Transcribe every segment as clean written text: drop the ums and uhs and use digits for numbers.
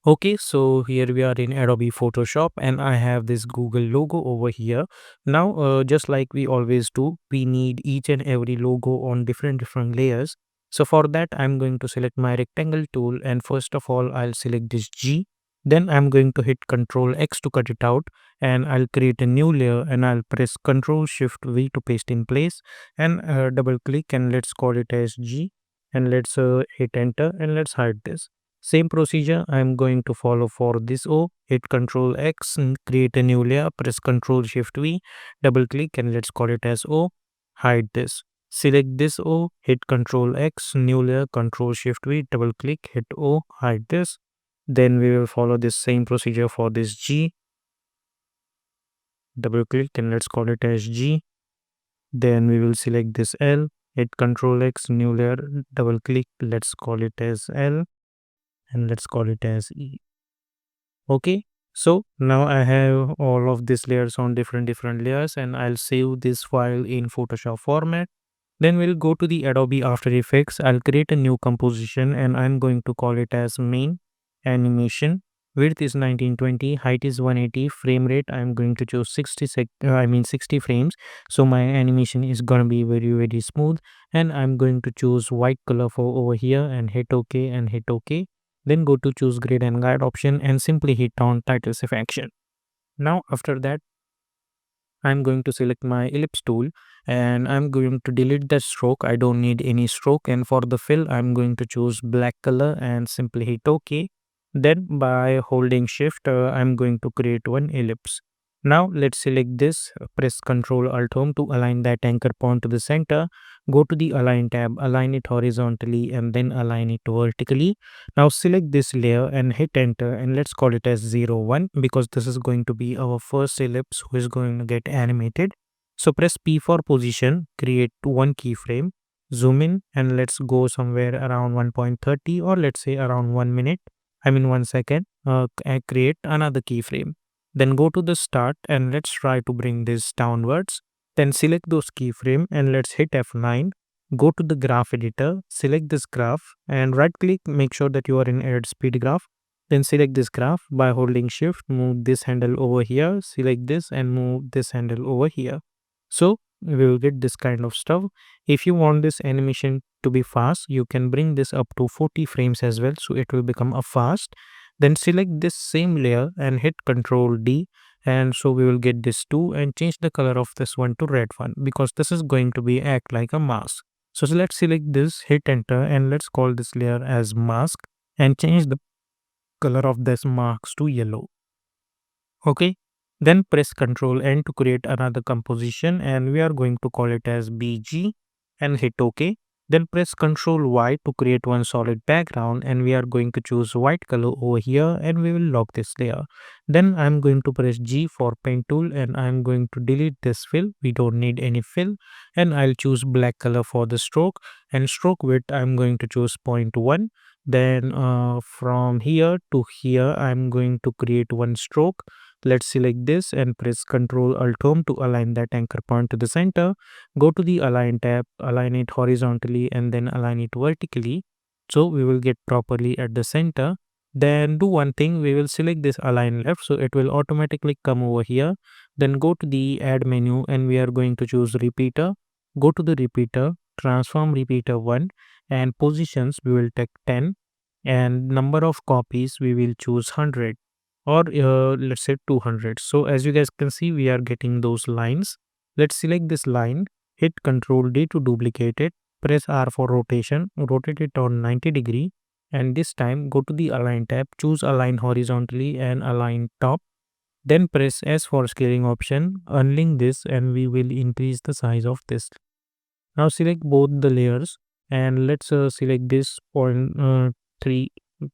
Okay, so here we are in Adobe Photoshop and I have this Google logo over here. Now, just like we always do, we need each and every logo on different layers. So for that, I'm going to select my rectangle tool and first of all, I'll select this G. Then I'm going to hit Ctrl X to cut it out and I'll create a new layer and I'll press Ctrl Shift V to paste in place and double click and let's call it as G and let's hit enter and let's hide this. Same procedure I am going to follow for this O. Hit Ctrl X and create a new layer. Press Ctrl Shift V. Double click and let's call it as O. Hide this. Select this O. Hit Ctrl X. New layer. Ctrl Shift V. Double click. Hit O. Hide this. Then we will follow this same procedure for this G. Double click and let's call it as G. Then we will select this L. Hit Ctrl X. New layer. Double click. Let's call it as L. And let's call it as E. Okay, so now I have all of these layers on different layers and I'll save this file in Photoshop format. Then we'll go to the Adobe After Effects. I'll create a new composition and I'm going to call it as main animation. Width is 1920, height is 180, frame rate I'm going to choose 60 frames. So my animation is going to be very smooth and I'm going to choose white color for over here and hit OK and hit OK. Then go to choose grid and guide option and simply hit on title save action. Now after that, I'm going to select my ellipse tool and I'm going to delete the stroke. I don't need any stroke. And for the fill, I'm going to choose black color and simply hit OK. Then by holding shift, I'm going to create one ellipse. Now let's select this, press Ctrl Alt Home to align that anchor point to the center. Go to the align tab, align it horizontally and then align it vertically. Now select this layer and hit enter and let's call it as 01 because this is going to be our first ellipse who is going to get animated. So press P for position, create one keyframe, zoom in and let's go somewhere around 1.30 or let's say around 1 minute. 1 second, and create another keyframe. Then go to the start and let's try to bring this downwards. Then select those keyframe and let's hit F9. Go to the graph editor, select this graph and right click, make sure that you are in add speed graph. Then select this graph by holding shift, move this handle over here, select this and move this handle over here. So we will get this kind of stuff. If you want this animation to be fast, you can bring this up to 40 frames as well. So it will become a fast. Then select this same layer and hit Ctrl D. And so we will get this too and change the color of this one to red one because this is going to be act like a mask. So let's select this, hit enter and let's call this layer as mask and change the color of this mask to yellow. Okay, then press Ctrl N to create another composition and we are going to call it as BG and hit OK. Then press Ctrl Y to create one solid background and we are going to choose white color over here and we will lock this layer. Then I'm going to press G for pen tool and I'm going to delete this fill. We don't need any fill and I'll choose black color for the stroke and stroke width I'm going to choose 0.1. Then from here to here I'm going to create one stroke. Let's select this and press Ctrl Alt Home to align that anchor point to the center. Go to the align tab, align it horizontally and then align it vertically. So we will get properly at the center. Then do one thing, we will select this align left so it will automatically come over here. Then go to the add menu and we are going to choose repeater. Go to the repeater, transform repeater 1 and positions we will take 10 and number of copies we will choose 100 or let's say 200. So as you guys can see, we are getting those lines. Let's select this line, hit Ctrl D to duplicate it, press R for rotation, rotate it on 90 degree and this time go to the align tab, choose align horizontally and align top. Then press S for scaling option, unlink this and we will increase the size of this. Now select both the layers and let's select this 0.3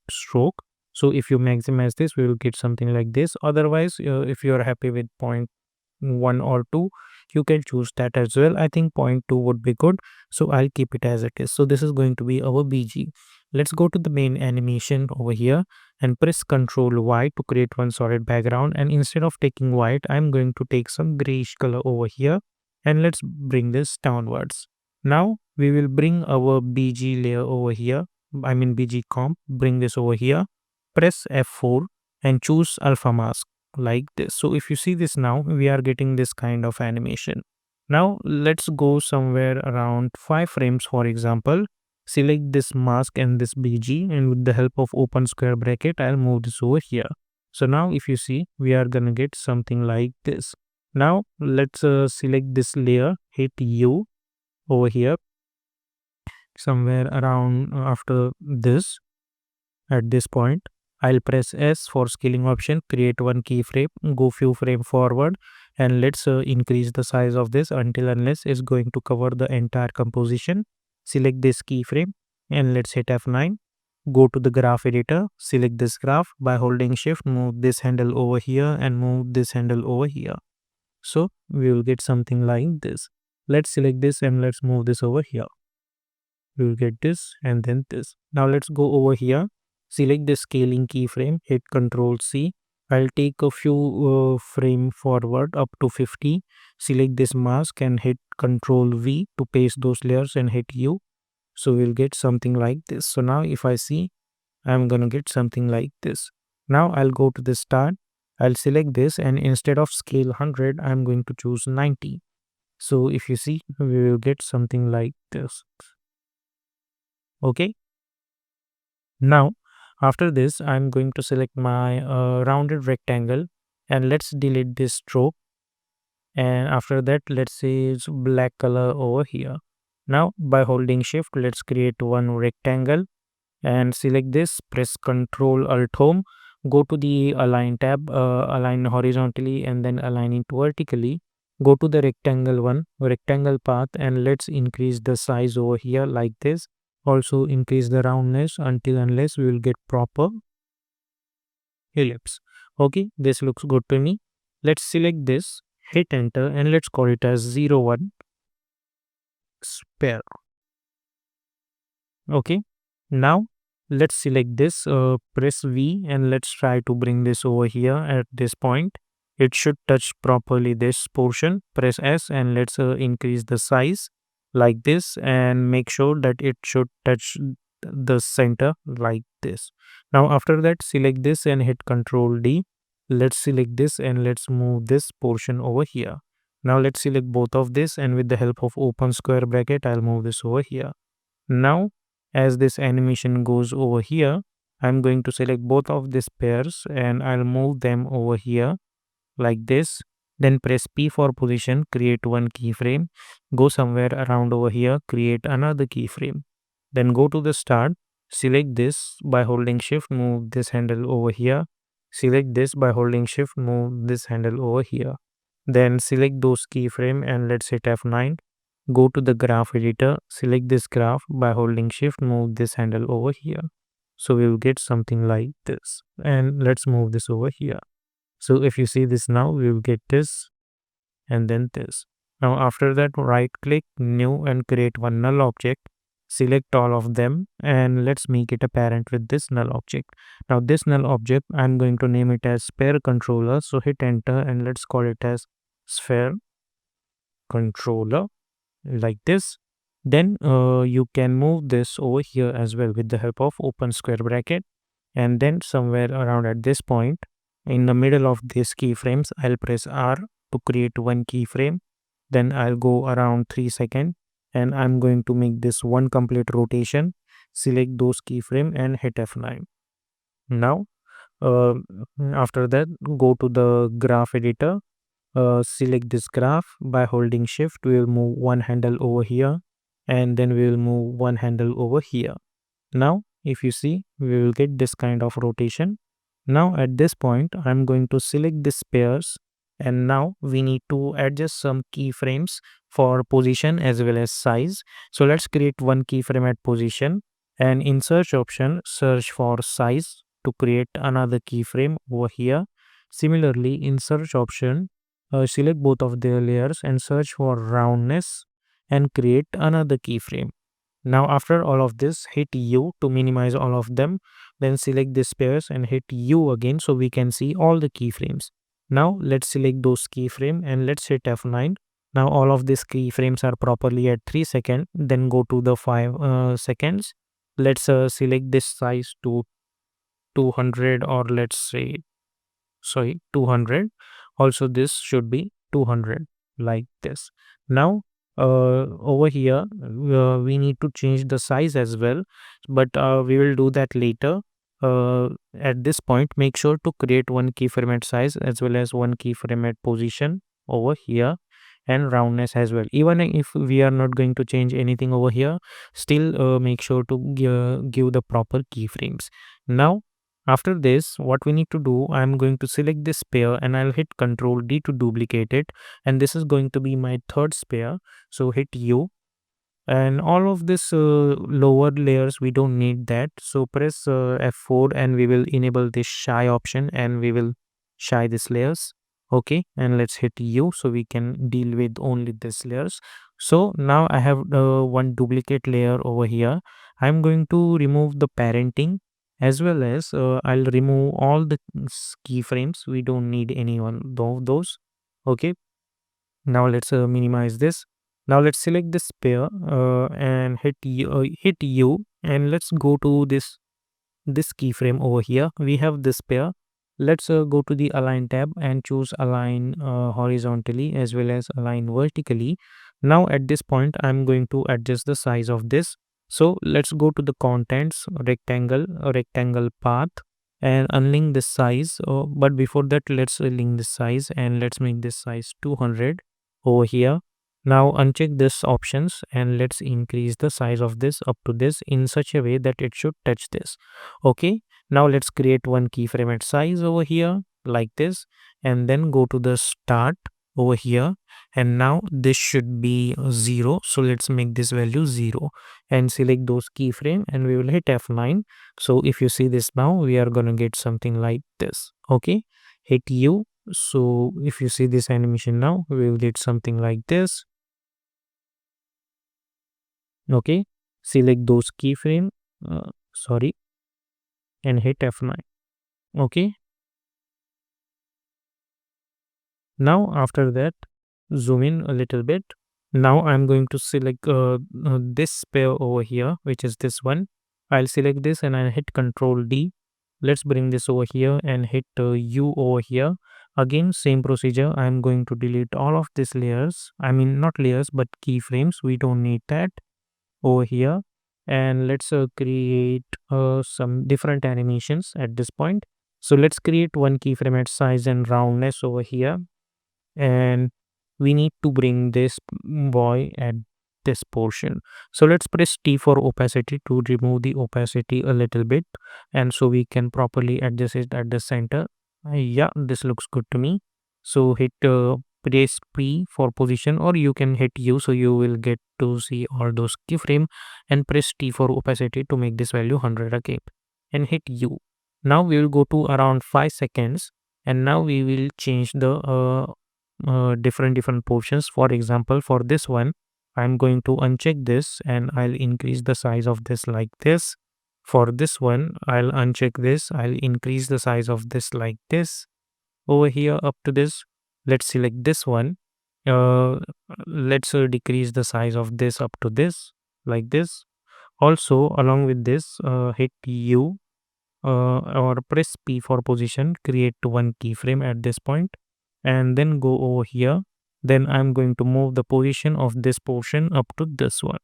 stroke. So if you maximize this, we will get something like this. Otherwise, if you are happy with 0.1 or 2, you can choose that as well. I think 0.2 would be good. So I'll keep it as it is. So this is going to be our BG. Let's go to the main animation over here and press Ctrl Y to create one solid background. And instead of taking white, I'm going to take some grayish color over here. And let's bring this downwards. Now we will bring our BG layer over here. BG comp, bring this over here. press F4 and choose alpha mask like this. So if you see this now, we are getting this kind of animation. Now let's go somewhere around 5 frames, for example. Select this mask and this BG, and with the help of open square bracket, I'll move this over here. So now if you see, we are gonna get something like this. Now let's select this layer, hit U over here, somewhere around after this. At this point, I'll press S for scaling option, create one keyframe, go few frame forward, and let's increase the size of this until unless it's going to cover the entire composition. Select this keyframe and let's hit F9. Go to the graph editor, select this graph by holding shift, move this handle over here and move this handle over here. So we will get something like this. Let's select this and let's move this over here. We will get this and then this. Now let's go over here. Select the scaling keyframe, hit Ctrl C. I'll take a few frame forward up to 50. Select this mask and hit Ctrl V to paste those layers and hit U. So we'll get something like this. So now if I see, I'm gonna get something like this. Now I'll go to the start. I'll select this and instead of scale 100, I'm going to choose 90. So if you see, we will get something like this. Okay. Now, after this, I'm going to select my rounded rectangle and let's delete this stroke. And after that, let's say it's black color over here. Now, by holding shift, let's create one rectangle and select this, press Ctrl Alt Home, go to the align tab, align horizontally and then align it vertically. Go to the rectangle one, rectangle path, and let's increase the size over here like this. Also increase the roundness until unless we will get proper ellipse. Okay, this looks good to me. Let's select this, hit enter, and let's call it as 01 spare. Okay, now let's select this, press V, and let's try to bring this over here at this point. It should touch properly this portion. Press S and let's increase the size like this and make sure that it should touch the center like this. Now after that, select this and hit Ctrl D. Let's select this and let's move this portion over here. Now let's select both of this and with the help of open square bracket, I'll move this over here. Now as this animation goes over here, I'm going to select both of these pairs and I'll move them over here like this. Then press P for position, create one keyframe, go somewhere around over here, create another keyframe. Then go to the start, select this by holding shift, move this handle over here. Select this by holding shift, move this handle over here. Then select those keyframe and let's hit F9. Go to the graph editor, select this graph by holding shift, move this handle over here. So we will get something like this. And let's move this over here. So if you see this now, we will get this and then this. Now after that, right click, new, and create one null object. Select all of them and let's make it a parent with this null object. Now this null object, I'm going to name it as sphere controller. So hit enter and let's call it as sphere controller like this. Then you can move this over here as well with the help of open square bracket. And then somewhere around at this point, in the middle of these keyframes, I'll press R to create one keyframe. Then I'll go around 3 seconds and I'm going to make this one complete rotation. Select those keyframe and hit F9. Now, uh, after that, go to the graph editor. Select this graph by holding shift. We will move one handle over here and then we will move one handle over here. Now, if you see, we will get this kind of rotation. Now at this point, I'm going to select these pairs and now we need to adjust some keyframes for position as well as size. So let's create one keyframe at position and in search option, search for size to create another keyframe over here. Similarly, in search option, select both of their layers and search for roundness and create another keyframe. Now after all of this, hit U to minimize all of them. Then select this pairs and hit U again so we can see all the keyframes. Now let's select those keyframe and let's hit F9. Now all of these keyframes are properly at 3 seconds. Then go to the 5 seconds. Let's select this size to 200, or let's say, sorry, 200. Also this should be 200, like this. Now over here we need to change the size as well, but we will do that later. At this point, make sure to create one keyframe at size as well as one keyframe at position over here, and roundness as well. Even if we are not going to change anything over here, still make sure to give the proper keyframes. Now after this, what we need to do, I'm going to select this pair and I'll hit Ctrl D to duplicate it. And this is going to be my third sphere. So hit U, and all of this lower layers, we don't need that. So press F4 and we will enable this shy option and we will shy these layers. Okay, and let's hit U so we can deal with only these layers. So now I have one duplicate layer over here. I'm going to remove the parenting, as well as I'll remove all the keyframes. We don't need any one of those. Okay, now let's minimize this. Now let's select this pair and hit U, and let's go to this keyframe over here. We have this pair. Let's go to the align tab and choose align horizontally as well as align vertically. Now at this point I'm going to adjust the size of this. So let's go to the contents, rectangle path, and unlink this size. But before that, let's link this size and let's make this size 200 over here. Now uncheck this options and let's increase the size of this up to this in such a way that it should touch this. Okay, now let's create one keyframe at size over here like this, and then go to the start over here, and now this should be 0. So let's make this value 0 and select those keyframe and we will hit F9. So if you see this now, we are gonna get something like this. Okay, hit U. So if you see this animation now, we will get something like this. Okay, select those keyframe, sorry, and hit F9. Okay, now after that, zoom in a little bit. Now I'm going to select this pair over here, which is this one. I'll select this and I'll hit Control D. Let's bring this over here and hit U over here. Again, same procedure. I'm going to delete all of these layers. I mean, not layers, but keyframes. We don't need that over here. And let's create some different animations at this point. So let's create one keyframe at size and roundness over here, and we need to bring this boy at this portion. So let's press T for opacity to remove the opacity a little bit, and so we can properly adjust it at the center. Yeah, this looks good to me. So hit press P for position, or you can hit U so you will get to see all those keyframe, and press T for opacity to make this value 100 again, and hit U. Now we will go to around 5 seconds, and now we will change the different portions. For example, for this one, I'm going to uncheck this and I'll increase the size of this like this. For this one, I'll uncheck this, I'll increase the size of this like this. Over here up to this, let's select this one. uh, let's decrease the size of this up to this like this. Also along with this, hit U or press P for position, create one keyframe at this point, and then go over here. Then I'm going to move the position of this portion up to this one.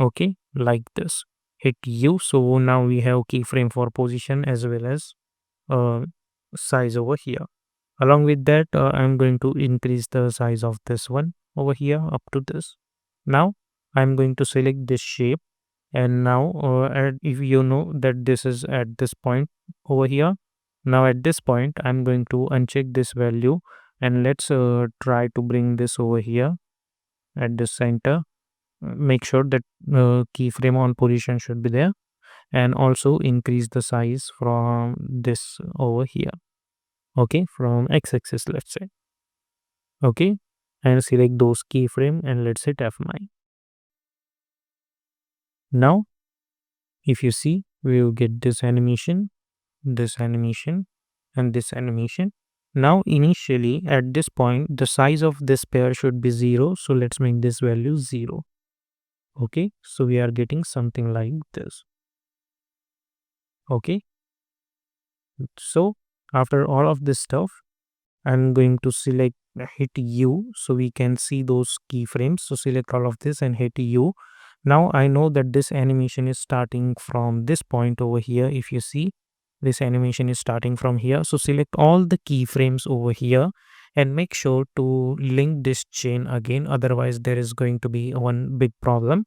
Okay, like this. Hit U. So now we have keyframe for position as well as uh, size over here. Along with that, I'm going to increase the size of this one over here up to this. Now I'm going to select this shape, and now if you know that this is at this point over here, now at this point I'm going to uncheck this value, and let's try to bring this over here at the center. Make sure that keyframe on position should be there, and also increase the size from this over here. Okay, from x-axis, let's say. Okay, and select those keyframe and let's hit F9. Now if you see, we will get this animation, this animation, and this animation. Now initially at this point the size of this pair should be 0, so let's make this value 0. Okay, so we are getting something like this. Okay, So after all of this stuff, I'm going to select hit U so we can see those keyframes. So select all of this and hit U. Now I know that this animation is starting from this point over here. If you see, this animation is starting from here. So select all the keyframes over here and make sure to link this chain again. Otherwise, there is going to be one big problem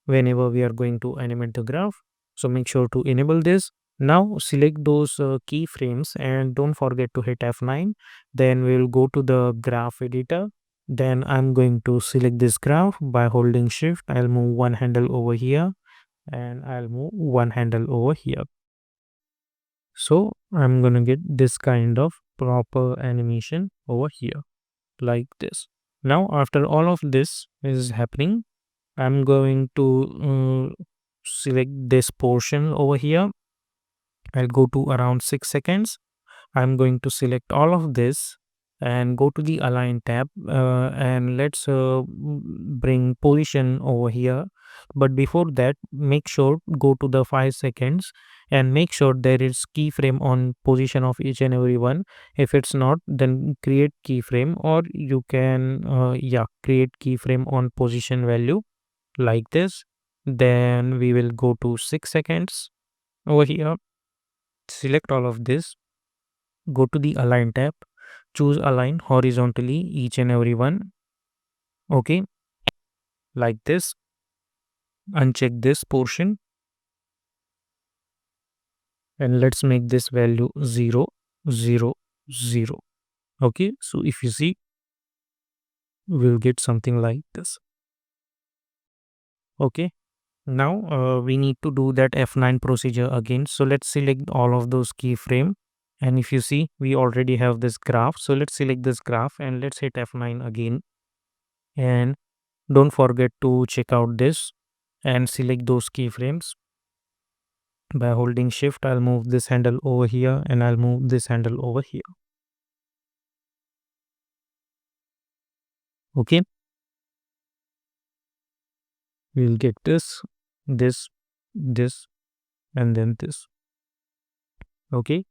whenever we are going to animate the graph. So make sure to enable this. Now select those keyframes and don't forget to hit F9. Then we'll go to the graph editor. Then I'm going to select this graph by holding shift. I'll move one handle over here and I'll move one handle over here. So I'm gonna get this kind of proper animation over here like this. Now after all of this is happening, I'm going to select this portion over here. I'll go to around 6 seconds. I'm going to select all of this and go to the align tab and let's bring position over here. But before that, make sure go to the 5 seconds and make sure there is keyframe on position of each and every one. If it's not, then create keyframe, or you can create keyframe on position value like this. Then we will go to 6 seconds over here, select all of this, go to the align tab, choose align horizontally each and every one. Okay, like this. Uncheck this portion and let's make this value 0 0 0. Okay, so if you see, we'll get something like this. Okay, now we need to do that F9 procedure again. So let's select all of those keyframe. And if you see, we already have this graph. So let's select this graph and let's hit F9 again. And don't forget to check out this and select those keyframes. By holding shift, I'll move this handle over here and I'll move this handle over here. Okay. We'll get this, this, this, and then this. Okay.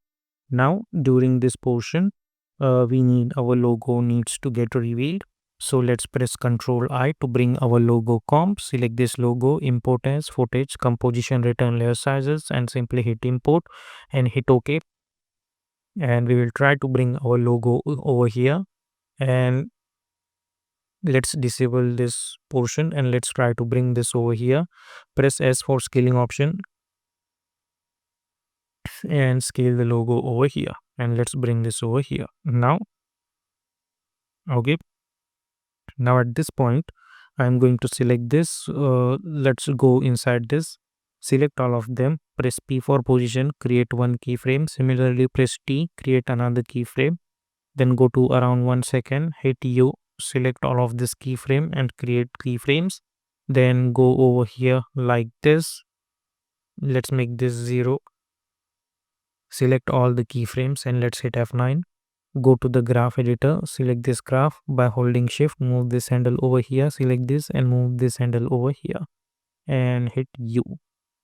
Now during this portion, we need our logo needs to get revealed. So let's press Ctrl I to bring our logo comp. Select this logo, import as footage, composition, return layer sizes, and simply hit import and hit OK. And we will try to bring our logo over here. And let's disable this portion and let's try to bring this over here. Press S for scaling option and scale the logo over here. And let's bring this over here. Now, okay. Now at this point, I'm going to select this. Let's go inside this. Select all of them. Press P for position. Create one keyframe. Similarly, press T. Create another keyframe. Then go to around 1 second. Hit U. Select all of this keyframe and create keyframes. Then go over here like this. Let's make this 0. Select all the keyframes and let's hit F9. Go to the graph editor, select this graph by holding shift, move this handle over here, select this and move this handle over here and hit U.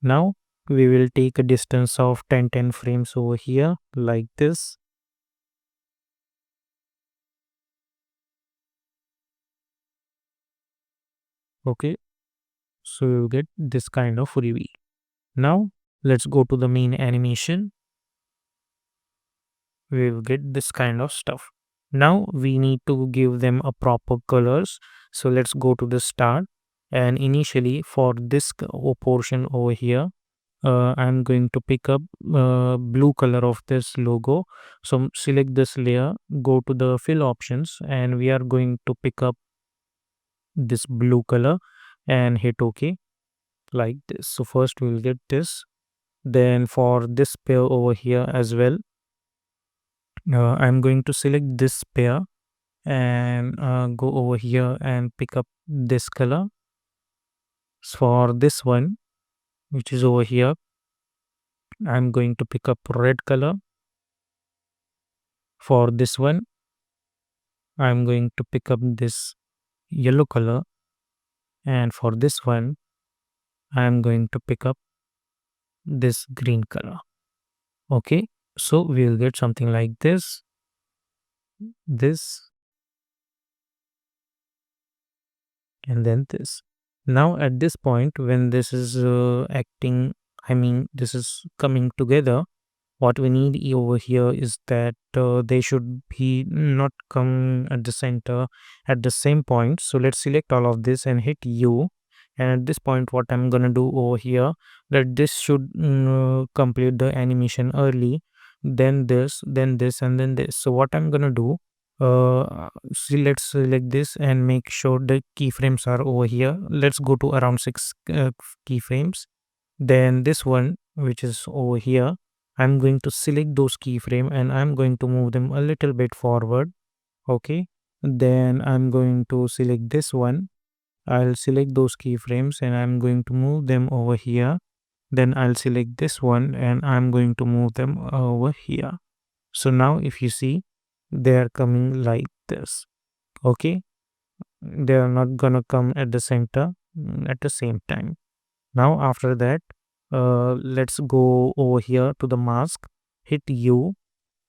Now we will take a distance of 10 frames over here like this. Okay, so you get this kind of reveal. Now let's go to the main animation. We will get this kind of stuff. Now we need to give them a proper colors. So let's go to the start, and initially for this portion over here, I'm going to pick up blue color of this logo. So select this layer, go to the fill options, and we are going to pick up this blue color and hit OK like this. So first we'll get this. Then for this pair over here as well, I'm going to select this pair and go over here and pick up this color. For this one, which is over here, I'm going to pick up red color. For this one, I'm going to pick up this yellow color, and for this one I'm going to pick up this green color. Okay, So we'll get something like this, and then this. Now at this point, when this is acting, I mean, this is coming together, what we need over here is that they should be not come at the center at the same point. So let's select all of this and hit U. And at this point, what I'm gonna do over here, that this should complete the animation early, then this, and then this. So what I'm gonna do, see, let's select this and make sure the keyframes are over here. Let's go to around 6 keyframes. Then this one, which is over here, I'm going to select those keyframe and I'm going to move them a little bit forward. Okay. Then I'm going to select this one. I'll select those keyframes and I'm going to move them over here. Then I'll select this one and I'm going to move them over here. So now if you see, they are coming like this. Okay. They are not gonna come at the center at the same time. Now after that, let's go over here to the mask, hit U,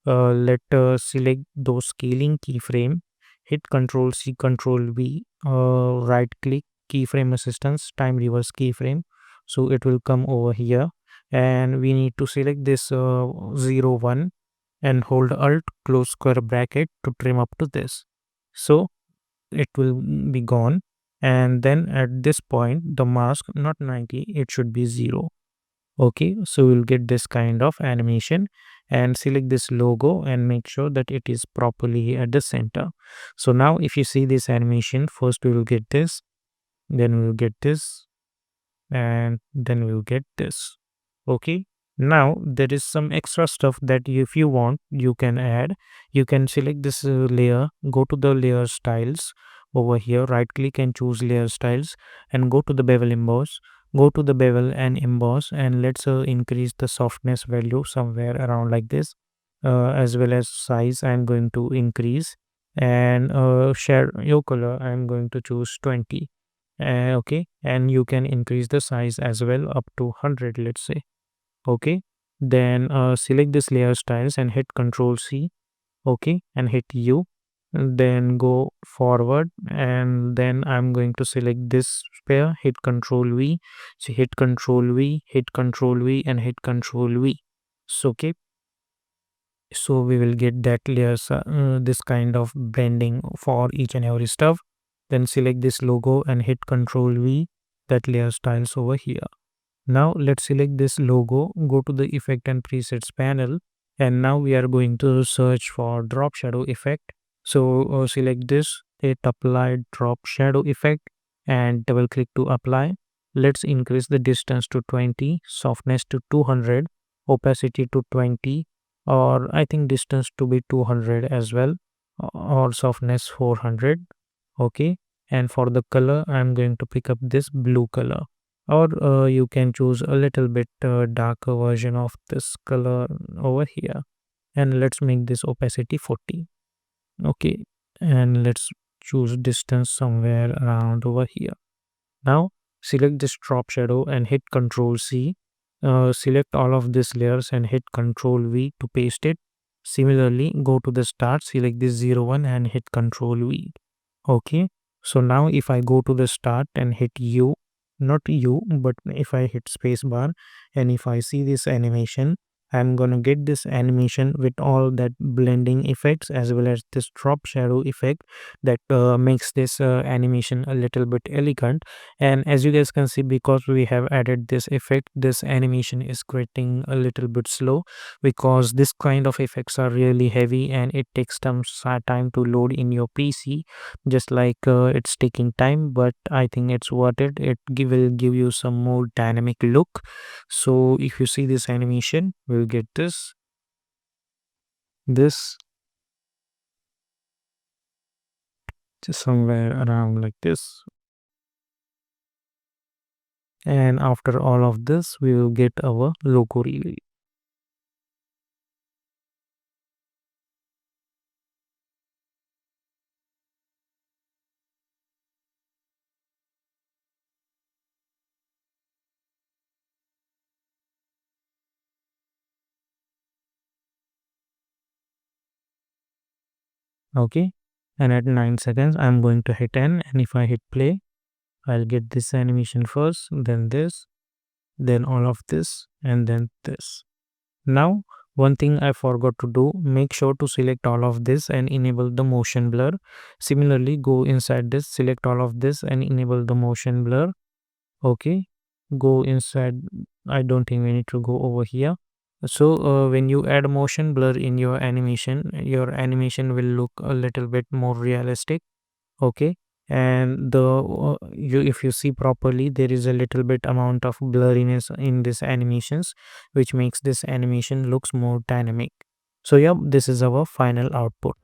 let select those scaling keyframe, hit Control C, Control V, right click keyframe assistance, time reverse keyframe. So it will come over here, and we need to select this 0 1 and hold Alt close square bracket to trim up to this. So it will be gone, and then at this point the mask not 90, it should be 0. Okay, so we'll get this kind of animation, and select this logo and make sure that it is properly at the center. So now if you see this animation, first we will get this, then we will get this, and then we'll get this. Okay, now there is some extra stuff that if you want you can add. You can select this layer, go to the layer styles over here, right click and choose layer styles, and go to the bevel emboss, go to the bevel and emboss, and let's increase the softness value somewhere around like this, as well as size I'm going to increase, and shadow color I'm going to choose 20. Okay, and you can increase the size as well up to 100, let's say. Okay, then select this layer styles and hit Control C. Okay, and hit U, and then go forward, and then I'm going to select this pair, hit Control V. So hit Control V, hit Control V, and hit Control V. So okay, so we will get that layers, this kind of blending for each and every stuff. Then select this logo and hit Control V, that layer styles over here. Now let's select this logo, go to the effect and presets panel, and now we are going to search for drop shadow effect. So select this, hit apply drop shadow effect, and double click to apply. Let's increase the distance to 20, softness to 200, opacity to 20, or I think distance to be 200 as well, or softness 400. Okay, and for the color I'm going to pick up this blue color, or you can choose a little bit darker version of this color over here, and let's make this opacity 40. Okay, and let's choose distance somewhere around over here. Now select this drop shadow and hit Control C. Select all of these layers and hit Control V to paste it. Similarly, go to the start, select this 01 and hit Control V. Okay, so now if I go to the start and hit U, not U, but if I hit space bar, and if I see this animation, I'm gonna get this animation with all that blending effects as well as this drop shadow effect that makes this animation a little bit elegant. And as you guys can see, because we have added this effect, this animation is getting a little bit slow, because this kind of effects are really heavy and it takes some time to load in your PC, just like it's taking time, but I think it's worth it. Will give you some more dynamic look. So if you see this animation, we'll get this just somewhere around like this, and after all of this we will get our logo reveal. Okay, and at 9 seconds I'm going to hit N, and if I hit play, I'll get this animation first, then this, then all of this, and then this. Now, one thing I forgot to do, make sure to select all of this and enable the motion blur. Similarly, go inside this, select all of this and enable the motion blur. Okay, go inside. I don't think we need to go over here. So when you add motion blur in your animation will look a little bit more realistic. Okay, and if you see properly, there is a little bit amount of blurriness in this animations, which makes this animation looks more dynamic. So yeah, this is our final output.